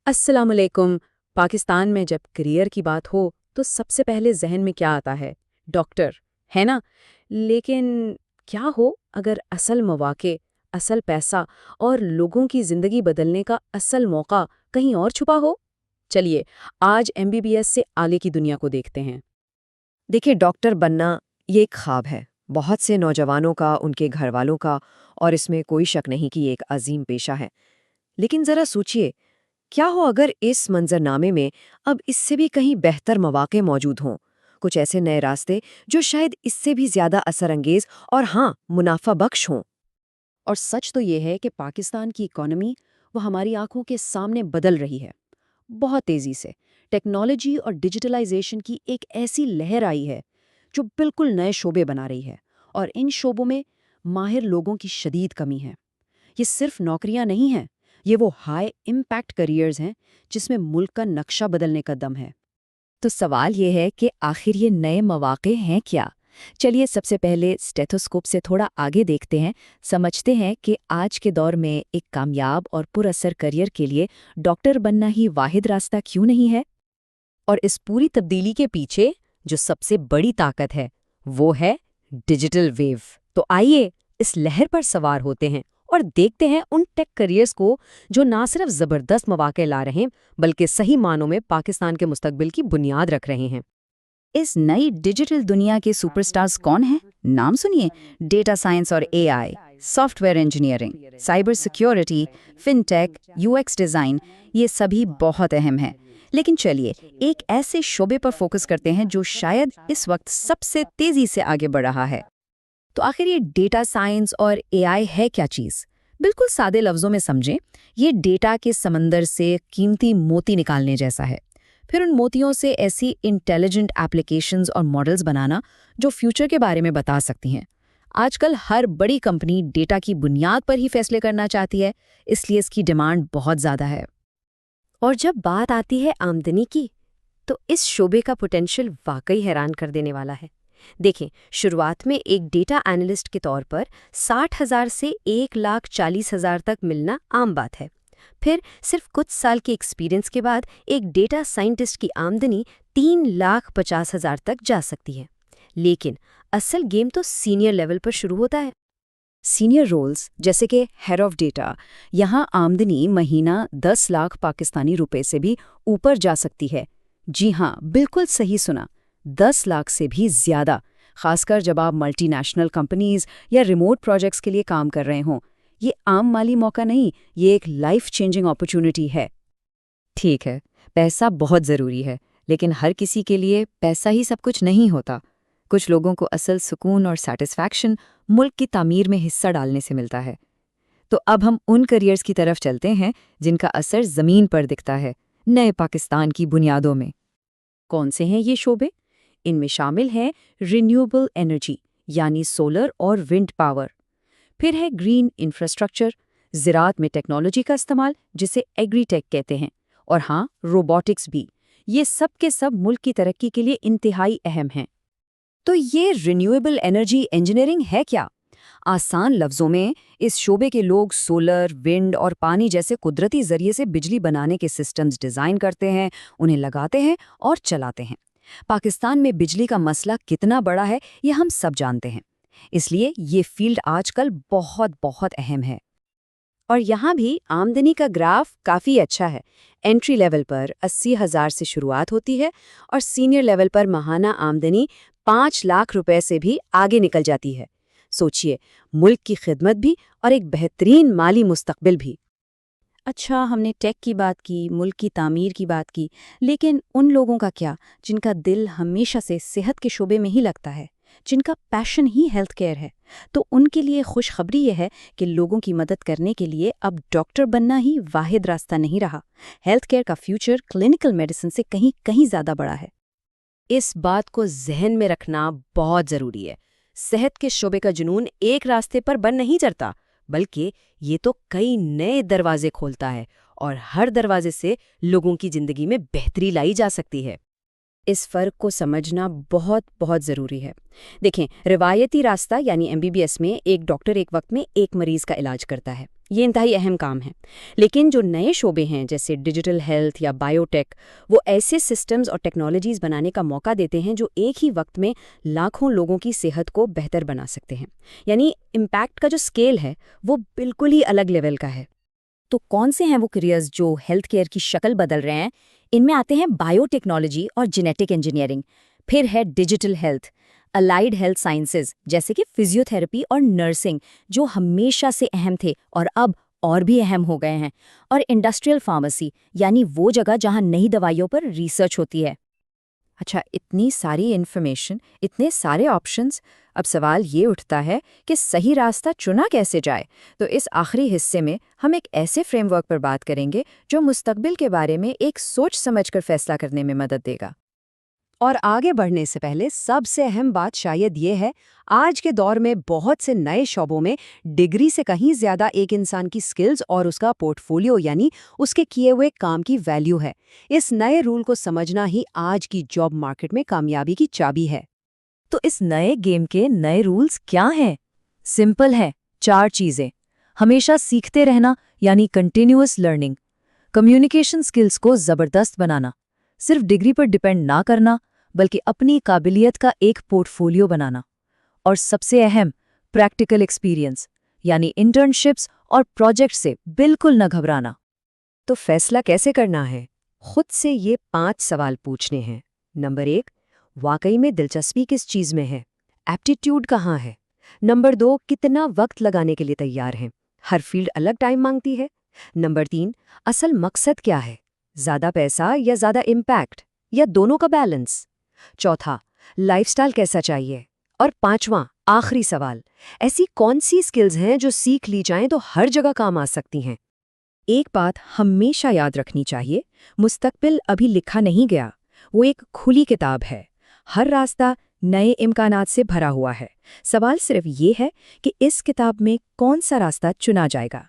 अस्सलामुअलैकुम। पाकिस्तान में जब करियर की बात हो तो सबसे पहले जहन में क्या आता है? डॉक्टर, है ना? लेकिन क्या हो अगर असल मौक़े, असल पैसा और लोगों की ज़िंदगी बदलने का असल मौका कहीं और छुपा हो? चलिए, आज एमबीबीएस से आगे की दुनिया को देखते हैं। देखिए, डॉक्टर बनना ये एक ख्वाब है बहुत से नौजवानों का, उनके घर वालों का। और इसमें कोई शक नहीं कि ये एक अजीम पेशा है। लेकिन ज़रा सोचिए, क्या हो अगर इस मंजरनामे में अब इससे भी कहीं बेहतर मौके मौजूद हों, कुछ ऐसे नए रास्ते जो शायद इससे भी ज़्यादा असरअंगेज और हाँ, मुनाफा बख्श हों। और सच तो ये है कि पाकिस्तान की इकोनॉमी वो हमारी आंखों के सामने बदल रही है बहुत तेज़ी से। टेक्नोलॉजी और डिजिटलाइजेशन की एक ऐसी लहर आई है जो बिल्कुल नए शोबे बना रही है, और इन शोबों में माहिर लोगों की शदीद कमी है। ये सिर्फ नौकरियां नहीं हैं, ये वो हाई इम्पैक्ट करियर्स हैं जिसमें मुल्क का नक्शा बदलने का दम है। तो सवाल ये है कि आखिर ये नए मौके हैं क्या? चलिए सबसे पहले स्टेथोस्कोप से थोड़ा आगे देखते हैं, समझते हैं कि आज के दौर में एक कामयाब और पुरअसर करियर के लिए डॉक्टर बनना ही वाहिद रास्ता क्यों नहीं है? और इस पूरी तब्दीली के पीछे जो सबसे बड़ी ताकत है, वो है डिजिटल वेव। तो आइए इस लहर पर सवार होते हैं और देखते हैं उन टेक करियर्स को जो ना सिर्फ जबरदस्त मौके ला रहे हैं, बल्कि सही मानों में पाकिस्तान के मुस्तकबिल की बुनियाद रख रहे हैं। इस नई डिजिटल दुनिया के सुपरस्टार्स कौन हैं? नाम सुनिए। डेटा साइंस और AI, software engineering, cyber security, fintech, UX design, ये सभी बहुत अहम हैं। लेकिन चलिए एक ऐसे शोबे पर फोकस करते हैं जो शायद इस वक्त सबसे तेज़ी से आगे बढ़ रहा है। तो आखिर ये डेटा साइंस और एआई है क्या चीज़? बिल्कुल सादे लफ्ज़ों में समझें, ये डेटा के समंदर से कीमती मोती निकालने जैसा है। फिर उन मोतियों से ऐसी इंटेलिजेंट एप्लीकेशंस और मॉडल्स बनाना जो फ्यूचर के बारे में बता सकती हैं। आजकल हर बड़ी कंपनी डेटा की बुनियाद पर ही फैसले करना चाहती है, इसलिए इसकी डिमांड बहुत ज़्यादा है। और जब बात आती है आमदनी की, तो इस शोबे का पोटेंशियल वाकई हैरान कर देने वाला है। देखें, शुरुआत में एक डेटा एनालिस्ट के तौर पर 60,000 से 1,40,000 तक मिलना आम बात है। फिर सिर्फ कुछ साल के एक्सपीरियंस के बाद एक डेटा साइंटिस्ट की आमदनी 3,50,000 तक जा सकती है। लेकिन असल गेम तो सीनियर लेवल पर शुरू होता है। सीनियर रोल्स जैसे कि हेड ऑफ डेटा, यहाँ आमदनी महीना 10 लाख पाकिस्तानी रुपए से भी ऊपर जा सकती है। जी हाँ, बिल्कुल सही सुना, 10 लाख से भी ज़्यादा, खासकर जब आप मल्टीनेशनल कंपनीज या रिमोट प्रोजेक्ट्स के लिए काम कर रहे हों। ये आम माली मौका नहीं, ये एक लाइफ चेंजिंग अपॉर्चुनिटी है। ठीक है, पैसा बहुत ज़रूरी है, लेकिन हर किसी के लिए पैसा ही सब कुछ नहीं होता। कुछ लोगों को असल सुकून और सैटिस्फैक्शन मुल्क की तामीर में हिस्सा डालने से मिलता है। तो अब हम उन करियर्स की तरफ चलते हैं जिनका असर ज़मीन पर दिखता है, नए पाकिस्तान की बुनियादों में। कौन से हैं ये शोबे? इनमें शामिल है रिन्यूएबल एनर्जी यानी सोलर और विंड पावर। फिर है ग्रीन इंफ्रास्ट्रक्चर, ज़राअत में टेक्नोलॉजी का इस्तेमाल जिसे एग्रीटेक कहते हैं। और हाँ, रोबोटिक्स भी। ये सब के सब मुल्क की तरक्की के लिए इंतहाई अहम हैं। तो ये रिन्यूएबल एनर्जी इंजीनियरिंग है क्या? आसान लफ्ज़ों में, इस शोबे के लोग सोलर, विंड और पानी जैसे कुदरती ज़रिए से बिजली बनाने के सिस्टम्स डिज़ाइन करते हैं, उन्हें लगाते हैं और चलाते हैं। पाकिस्तान में बिजली का मसला कितना बड़ा है, ये हम सब जानते हैं। इसलिए ये फील्ड आजकल बहुत बहुत अहम है। और यहाँ भी आमदनी का ग्राफ काफ़ी अच्छा है। एंट्री लेवल पर 80,000 से शुरुआत होती है और सीनियर लेवल पर माहाना आमदनी 5 लाख रुपए से भी आगे निकल जाती है। सोचिए, मुल्क की खिदमत भी और एक बेहतरीन माली मुस्तकबिल भी। अच्छा, हमने टेक की बात की, मुल्क की तामीर की बात की, लेकिन उन लोगों का क्या जिनका दिल हमेशा से सेहत के शोबे में ही लगता है, जिनका पैशन ही हेल्थ केयर है? तो उनके लिए खुशखबरी यह है कि लोगों की मदद करने के लिए अब डॉक्टर बनना ही वाहिद रास्ता नहीं रहा। हेल्थ केयर का फ्यूचर क्लिनिकल मेडिसिन से कहीं कहीं ज़्यादा बड़ा है। इस बात को जहन में रखना बहुत ज़रूरी है। सेहत के शोबे का जुनून एक रास्ते पर बन नहीं चढ़ता, बल्कि ये तो कई नए दरवाजे खोलता है और हर दरवाजे से लोगों की जिंदगी में बेहतरी लाई जा सकती है। इस फ़र्क को समझना बहुत बहुत ज़रूरी है। देखें, रिवायती रास्ता यानी एमबीबीएस में एक डॉक्टर एक वक्त में एक मरीज़ का इलाज करता है, ये इंतहाई अहम काम है। लेकिन जो नए शोबे हैं जैसे डिजिटल हेल्थ या बायोटेक, वो ऐसे सिस्टम्स और टेक्नोलॉजीज़ बनाने का मौका देते हैं जो एक ही वक्त में लाखों लोगों की सेहत को बेहतर बना सकते हैं। यानी इम्पैक्ट का जो स्केल है वो बिल्कुल ही अलग लेवल का है। तो कौन से हैं वो करियर्स जो हेल्थ केयर की शक्ल बदल रहे हैं? इनमें आते हैं बायोटेक्नोलॉजी और जेनेटिक इंजीनियरिंग, फिर है digital health, allied health sciences जैसे कि फिजियोथेरेपी और नर्सिंग जो हमेशा से अहम थे और अब और भी अहम हो गए हैं, और इंडस्ट्रियल फार्मेसी यानी वो जगह जहां नई दवाइयों पर रिसर्च होती है। अच्छा, इतनी सारी इन्फॉर्मेशन, इतने सारे ऑप्शंस। अब सवाल ये उठता है कि सही रास्ता चुना कैसे जाए। तो इस आखिरी हिस्से में हम एक ऐसे फ्रेमवर्क पर बात करेंगे जो मुस्तकबिल के बारे में एक सोच समझकर फैसला करने में मदद देगा। और आगे बढ़ने से पहले सबसे अहम बात शायद ये है, आज के दौर में बहुत से नए शोबों में डिग्री से कहीं ज्यादा एक इंसान की स्किल्स और उसका पोर्टफोलियो यानी उसके किए हुए काम की वैल्यू है। इस नए रूल को समझना ही आज की जॉब मार्केट में कामयाबी की चाबी है। तो इस नए गेम के नए रूल्स क्या हैं? सिंपल है, 4 चीजें। हमेशा सीखते रहना यानी कंटिन्यूअस लर्निंग, कम्युनिकेशन स्किल्स को जबरदस्त बनाना, सिर्फ डिग्री पर डिपेंड ना करना बल्कि अपनी काबिलियत का एक पोर्टफोलियो बनाना, और सबसे अहम प्रैक्टिकल एक्सपीरियंस यानी इंटर्नशिप्स और प्रोजेक्ट से बिल्कुल न घबराना। तो फैसला कैसे करना है? खुद से ये 5 सवाल पूछने हैं। नंबर 1, वाकई में दिलचस्पी किस चीज में है? एप्टीट्यूड कहाँ है? नंबर 2, कितना वक्त लगाने के लिए तैयार हैं? हर फील्ड अलग टाइम मांगती है। नंबर 3, असल मकसद क्या है? ज्यादा पैसा या ज्यादा इम्पैक्ट, या दोनों का बैलेंस? चौथा, लाइफस्टाइल कैसा चाहिए? और 5वां आखिरी सवाल, ऐसी कौन सी स्किल्स हैं जो सीख ली जाएं तो हर जगह काम आ सकती हैं? एक बात हमेशा याद रखनी चाहिए, मुस्तकबिल अभी लिखा नहीं गया, वो एक खुली किताब है। हर रास्ता नए इम्कानात से भरा हुआ है। सवाल सिर्फ ये है कि इस किताब में कौन सा रास्ता चुना जाएगा।